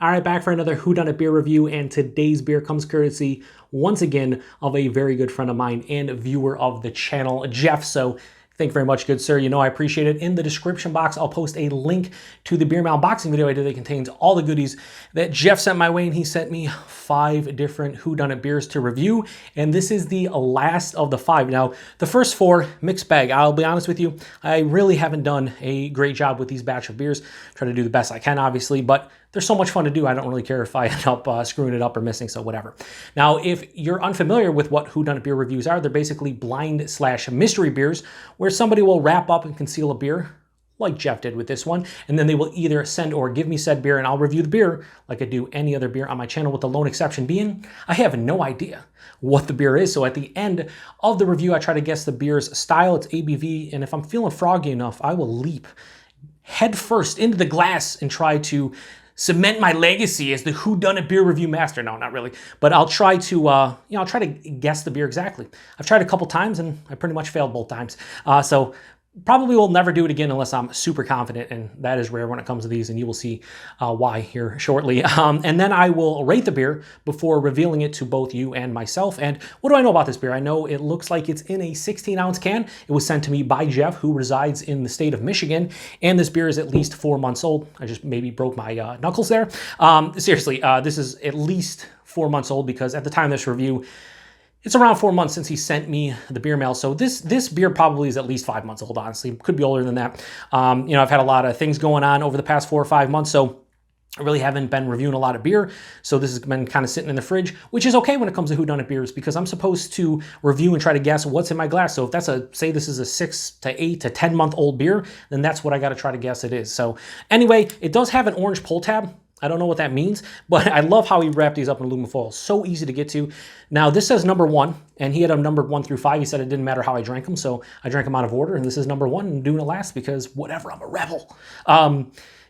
All right, back for another Whodunit Beer review, and today's beer comes courtesy, once again, of a very good friend of mine and viewer of the channel, Jeff. So thank you very much, good sir. You know I appreciate it. In the description box, I'll post a link to the beer mail unboxing video I did that contains all the goodies that Jeff sent my way, and he sent me 5 different Whodunit beers to review, and this is the last of the 5. Now, the first 4, mixed bag. I'll be honest with you, I really haven't done a great job with these batch of beers. Try to do the best I can, obviously, but they're so much fun to do, I don't really care if I end up screwing it up or missing, so whatever. Now, if you're unfamiliar with what Whodunit beer reviews are, they're basically blind/mystery beers where somebody will wrap up and conceal a beer, like Jeff did with this one, and then they will either send or give me said beer, and I'll review the beer like I do any other beer on my channel, with the lone exception being I have no idea what the beer is. So at the end of the review, I try to guess the beer's style, its ABV, and if I'm feeling froggy enough, I will leap head first into the glass and try to cement my legacy as the Whodunit beer review master. No, not really, but I'll try to, I'll try to guess the beer exactly. I've tried a couple times and I pretty much failed both times. So probably will never do it again unless I'm super confident, and that is rare when it comes to these, and you will see why here shortly. And then I will rate the beer before revealing it to both you and myself. And what do I know about this beer? I know it looks like it's in a 16-ounce can. It was sent to me by Jeff, who resides in the state of Michigan, and this beer is at least 4 months old. I just maybe broke my knuckles there. Seriously, this is at least 4 months old, because at the time of this review, it's around 4 months since he sent me the beer mail. So this beer probably is at least 5 months old, honestly. Could be older than that. I've had a lot of things going on over the past 4 or 5 months, so I really haven't been reviewing a lot of beer. So this has been kind of sitting in the fridge, which is okay when it comes to Whodunit beers, because I'm supposed to review and try to guess what's in my glass. So if that's say this is a 6 to 8 to 10 month old beer, then that's what I got to try to guess it is. So anyway, it does have an orange pull tab. I don't know what that means, but I love how he wrapped these up in aluminum foil. So easy to get to. Now, this says number 1, and he had them numbered 1 through 5. He said it didn't matter how I drank them, so I drank them out of order, and this is number 1, and doing it last because whatever, I'm a rebel.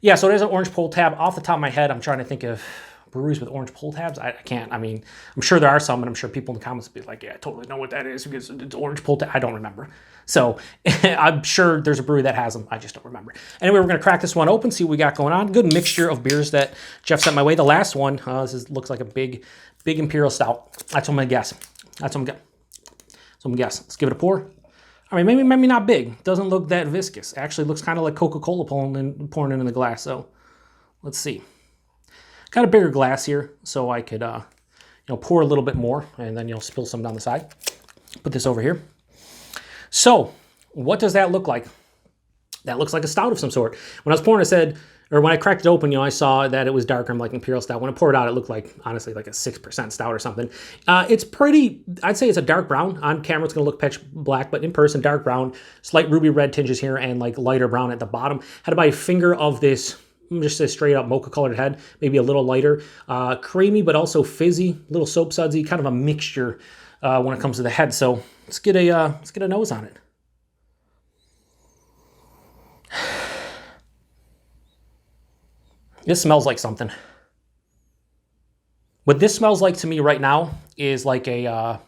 Yeah, so there's an orange pull tab. Off the top of my head, I'm trying to think of breweries with orange pull tabs. I can't. I mean, I'm sure there are some, and I'm sure people in the comments will be like, yeah, I totally know what that is because it's orange pull tab. I don't remember. So I'm sure there's a brewery that has them. I just don't remember. Anyway, we're going to crack this one open, see what we got going on. Good mixture of beers that Jeff sent my way. The last one, looks like a big imperial stout. That's what I'm going to guess. That's what I'm going to guess. Let's give it a pour. I mean, maybe not big. Doesn't look that viscous. Actually looks kind of like Coca-Cola pouring it in the glass. So let's see. Got a bigger glass here, so I could, pour a little bit more, and then spill some down the side. Put this over here. So, what does that look like? That looks like a stout of some sort. When I was pouring, when I cracked it open, I saw that it was darker. I'm like imperial stout. When I poured it out, it looked like, honestly, like a 6% stout or something. It's pretty, I'd say it's a dark brown. On camera, it's going to look pitch black, but in person, dark brown. Slight ruby red tinges here and like lighter brown at the bottom. Had about a finger of this, just a straight up mocha colored head, maybe a little lighter, creamy, but also fizzy, a little soap sudsy, kind of a mixture when it comes to the head. So let's get a nose on it. This smells like something. What this smells like to me right now is like a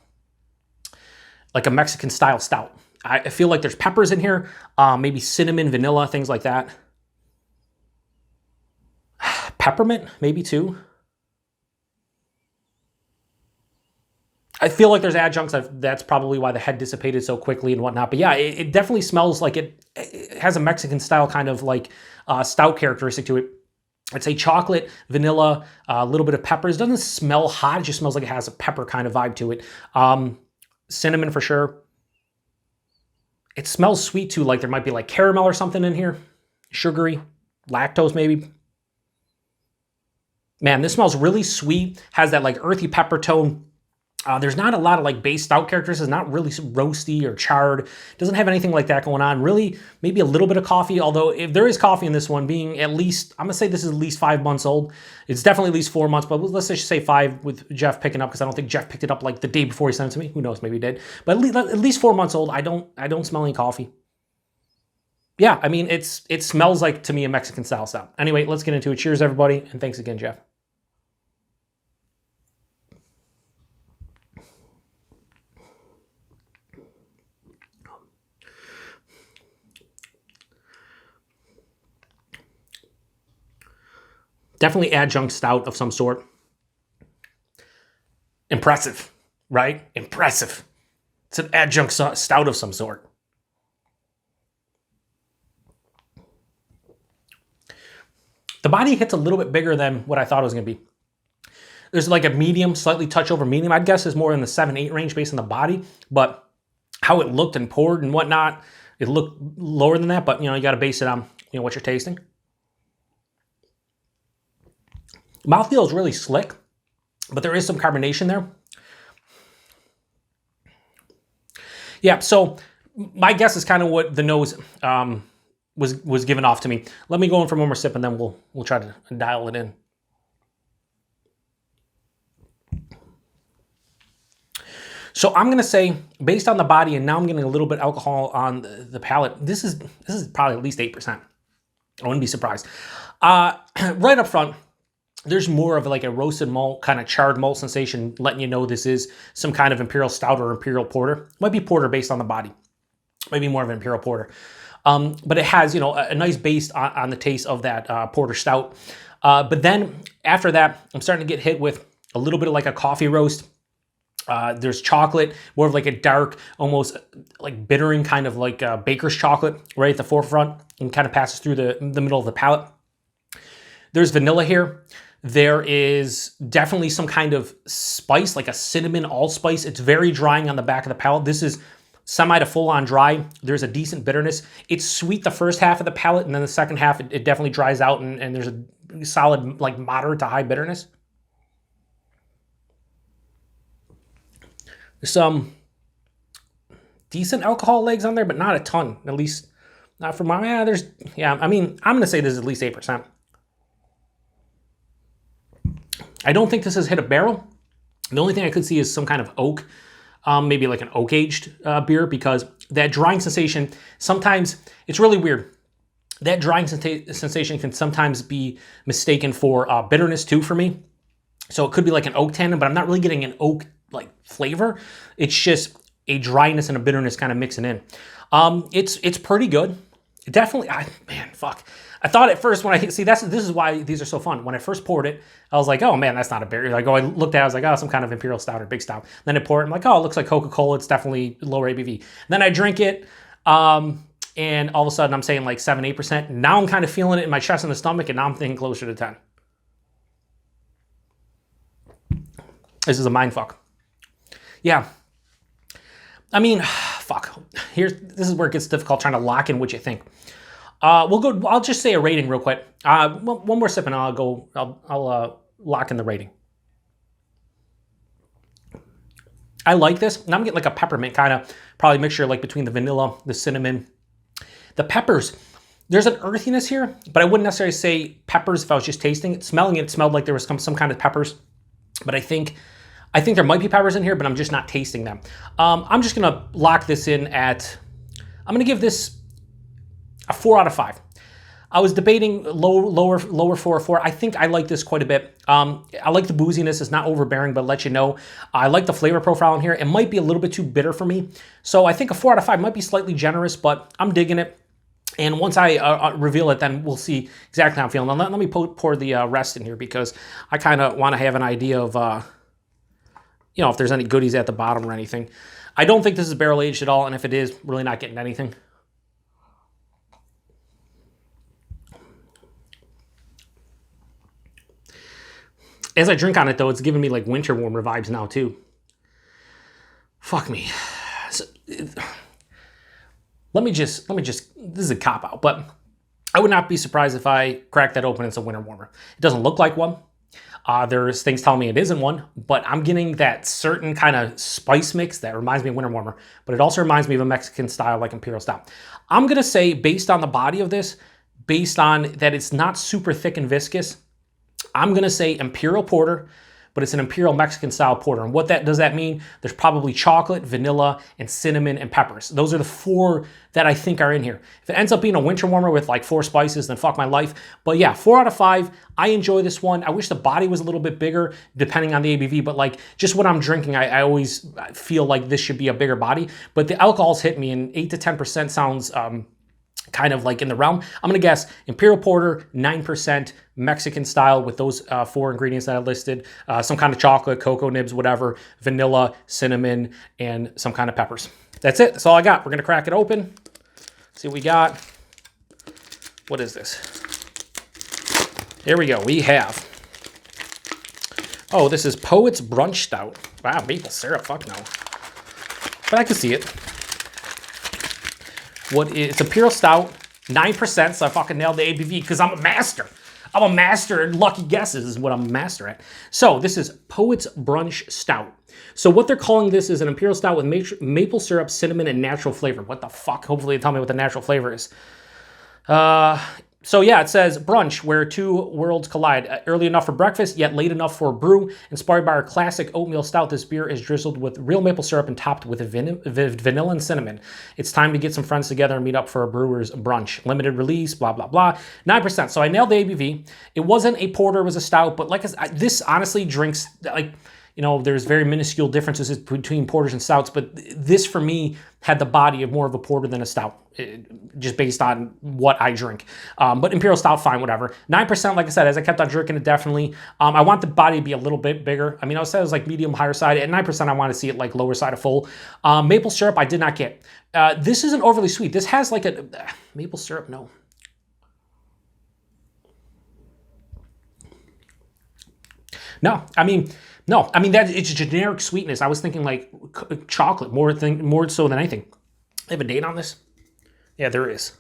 Mexican style stout. I feel like there's peppers in here, maybe cinnamon, vanilla, things like that. Peppermint, maybe too. I feel like there's adjuncts. That's probably why the head dissipated so quickly and whatnot. But yeah, it definitely smells like it has a Mexican style kind of like stout characteristic to it. I'd say chocolate, vanilla, a little bit of peppers. It doesn't smell hot. It just smells like it has a pepper kind of vibe to it. Cinnamon for sure. It smells sweet too, like there might be like caramel or something in here. Sugary, lactose maybe. Man, this smells really sweet, has that like earthy pepper tone. There's not a lot of like base stout characteristics, not really roasty or charred. Doesn't have anything like that going on. Really, maybe a little bit of coffee, although if there is coffee in this one, being at least, I'm gonna say this is at least 5 months old. It's definitely at least 4 months, but let's just say 5 with Jeff picking up, because I don't think Jeff picked it up like the day before he sent it to me. Who knows, maybe he did. But at least 4 months old. I don't smell any coffee. Yeah, I mean, it smells like, to me, a Mexican style stout. Anyway, let's get into it. Cheers, everybody, and thanks again, Jeff. Definitely adjunct stout of some sort. Impressive, right? Impressive. It's an adjunct stout of some sort. The body hits a little bit bigger than what I thought it was going to be. There's like a medium, slightly touch over medium. I'd guess is more in the 7-8 range based on the body, but how it looked and poured and whatnot, it looked lower than that, but you know, you got to base it on, you know, what you're tasting. Mouthfeel is really slick, but there is some carbonation there. Yeah, so my guess is kind of what the nose was given off to me. Let me go in for one more sip and then we'll try to dial it in. So I'm gonna say, based on the body, and now I'm getting a little bit of alcohol on the palate. This is probably at least 8%. I wouldn't be surprised. Right up front, there's more of like a roasted malt, kind of charred malt sensation, letting you know this is some kind of imperial stout or imperial porter. Might be porter based on the body. Maybe more of an imperial porter. But it has, you know, a nice base on the taste of that porter stout. But then after that, I'm starting to get hit with a little bit of like a coffee roast. There's chocolate, more of like a dark, almost like bittering kind of like baker's chocolate right at the forefront and kind of passes through the middle of the palate. There's vanilla here. There is definitely some kind of spice, like a cinnamon allspice. It's very drying on the back of the palate. This is semi to full on dry. There's a decent bitterness. It's sweet the first half of the palate, and then the second half, it definitely dries out, and there's a solid, like moderate to high bitterness. There's some decent alcohol legs on there, but not a ton, at least not for my, I mean, I'm going to say this is at least 8%. I don't think this has hit a barrel. The only thing I could see is some kind of oak, maybe like an oak-aged beer, because that drying sensation, sometimes, it's really weird. That drying sensation can sometimes be mistaken for bitterness too for me. So it could be like an oak tannin, but I'm not really getting an oak like flavor. It's just a dryness and a bitterness kind of mixing in. It's pretty good. It definitely, man, fuck. I thought at first when this is why these are so fun. When I first poured it, I was like, oh man, that's not a beer. Like, I looked at it, I was like, oh, some kind of imperial stout or big stout. Then I poured it, I'm like, oh, it looks like Coca-Cola. It's definitely lower ABV. And then I drink it, and all of a sudden I'm saying like 7-8%. Now I'm kind of feeling it in my chest and the stomach, and now I'm thinking closer to 10. This is a mind fuck. Yeah. I mean, fuck. This is where it gets difficult trying to lock in what you think. I'll just say a rating real quick. One more sip and I'll lock in the rating. I like this. And I'm getting like a peppermint kind of probably mixture like between the vanilla, the cinnamon, the peppers. There's an earthiness here, but I wouldn't necessarily say peppers if I was just tasting it. Smelling it, smelled like there was some kind of peppers, but I think there might be peppers in here, but I'm just not tasting them. I'm just gonna lock this in at, I'm gonna give this a 4 out of 5. I was debating lower 4 or 4. I think I like this quite a bit. I like the booziness. It's not overbearing, but let you know. I like the flavor profile in here. It might be a little bit too bitter for me. So I think a 4 out of 5 might be slightly generous, but I'm digging it. And once I reveal it, then we'll see exactly how I'm feeling. Now, let me pour the rest in here because I kind of want to have an idea of, you know, if there's any goodies at the bottom or anything. I don't think this is barrel aged at all, and if it is, really not getting anything. As I drink on it, though, it's giving me like winter warmer vibes now too. Fuck me. Let me just, this is a cop-out, but I would not be surprised if I crack that open and it's a winter warmer. It doesn't look like one. There's things telling me it isn't one, but I'm getting that certain kind of spice mix that reminds me of winter warmer, but it also reminds me of a Mexican style like imperial stout. I'm going to say, based on the body of this, based on that it's not super thick and viscous, I'm going to say imperial porter, but it's an imperial Mexican style porter. And what does that mean? There's probably chocolate, vanilla, and cinnamon and peppers. Those are the 4 that I think are in here. If it ends up being a winter warmer with like 4 spices, then fuck my life. But yeah, 4 out of 5. I enjoy this one. I wish the body was a little bit bigger depending on the ABV, but like just when I'm drinking, I always feel like this should be a bigger body. But the alcohol's hit me, and 8 to 10% sounds kind of like in the realm. I'm going to guess Imperial Porter, 9%, Mexican style with those 4 ingredients that I listed. Some kind of chocolate, cocoa nibs, whatever, vanilla, cinnamon, and some kind of peppers. That's it. That's all I got. We're going to crack it open. See what we got. What is this? Here we go. We have... Oh, this is Poet's Brunch Stout. Wow, maple syrup. Fuck no. But I can see it. It's Imperial Stout, 9%, so I fucking nailed the ABV because I'm a master. I'm a master at lucky guesses is what I'm a master at. So this is Poet's Brunch Stout. So what they're calling this is an Imperial Stout with maple syrup, cinnamon, and natural flavor. What the fuck? Hopefully they tell me what the natural flavor is. So yeah, it says brunch, where two worlds collide. Early enough for breakfast, yet late enough for a brew. Inspired by our classic oatmeal stout, this beer is drizzled with real maple syrup and topped with vanilla and cinnamon. It's time to get some friends together and meet up for a brewer's brunch. Limited release, blah, blah, blah. 9%. So I nailed the ABV. It wasn't a porter, it was a stout, but like this honestly drinks, like, you know, there's very minuscule differences between porters and stouts, but this for me had the body of more of a porter than a stout, just based on what I drink. But Imperial Stout, fine, whatever. 9%, like I said, as I kept on drinking it, definitely. I want the body to be a little bit bigger. I mean, I said it was like medium, higher side. At 9%, I want to see it like lower side of full. Maple syrup, I did not get. This isn't overly sweet. This has like a... maple syrup, no. No, I mean... No, I mean, it's a generic sweetness. I was thinking like chocolate, more so than anything. I have a date on this? Yeah, there is.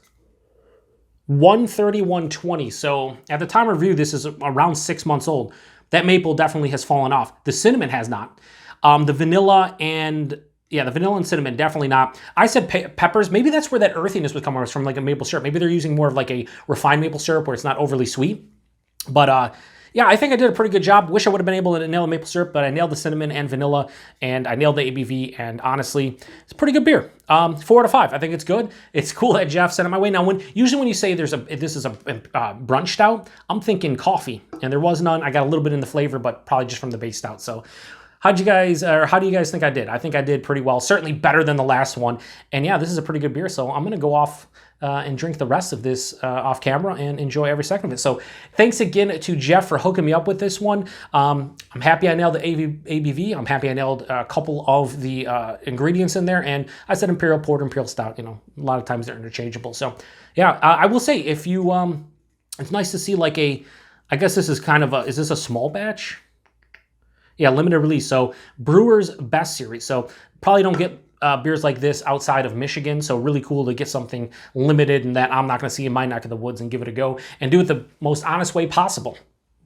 1/31/20. So at the time of review, this is around 6 months old. That maple definitely has fallen off. The cinnamon has not. The vanilla and... yeah, the vanilla and cinnamon, definitely not. I said peppers. Maybe that's where that earthiness would come from, like a maple syrup. Maybe they're using more of like a refined maple syrup where it's not overly sweet. But yeah, I think I did a pretty good job. Wish I would have been able to nail the maple syrup, but I nailed the cinnamon and vanilla, and I nailed the ABV, and honestly, it's a pretty good beer. 4 out of 5. I think it's good. It's cool that Jeff sent it my way. Now, usually when you say this is a brunch stout, I'm thinking coffee, and there was none. I got a little bit in the flavor, but probably just from the base stout. So how do you guys think I did? I think I did pretty well. Certainly better than the last one. And yeah, this is a pretty good beer, so I'm going to go off and drink the rest of this off camera and enjoy every second of it. So thanks again to Jeff for hooking me up with this one. I'm happy I nailed the ABV. I'm happy I nailed a couple of the ingredients in there. And I said Imperial Porter, Imperial Stout. You know, a lot of times they're interchangeable. So yeah, I will say if you, it's nice to see like I guess this is kind of is this a small batch? Yeah, limited release. So Brewer's Best Series. So probably don't get beers like this outside of Michigan. So really cool to get something limited and that I'm not going to see in my neck of the woods and give it a go and do it the most honest way possible.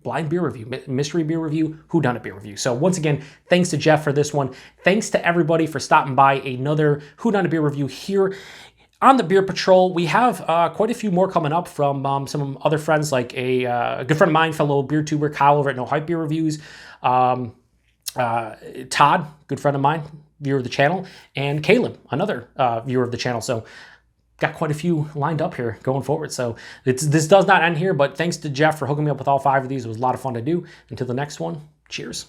Blind beer review, mystery beer review, Whodunit beer review. So once again, thanks to Jeff for this one. Thanks to everybody for stopping by another Whodunit beer review here on the Beer Patrol. We have quite a few more coming up from some other friends, like a good friend of mine, fellow beer tuber Kyle over at No Hype Beer Reviews. Todd, good friend of mine, viewer of the channel, and Caleb, another viewer of the channel. So got quite a few lined up here going forward. So this does not end here, but thanks to Jeff for hooking me up with all 5 of these. It was a lot of fun to do. Until the next one, cheers.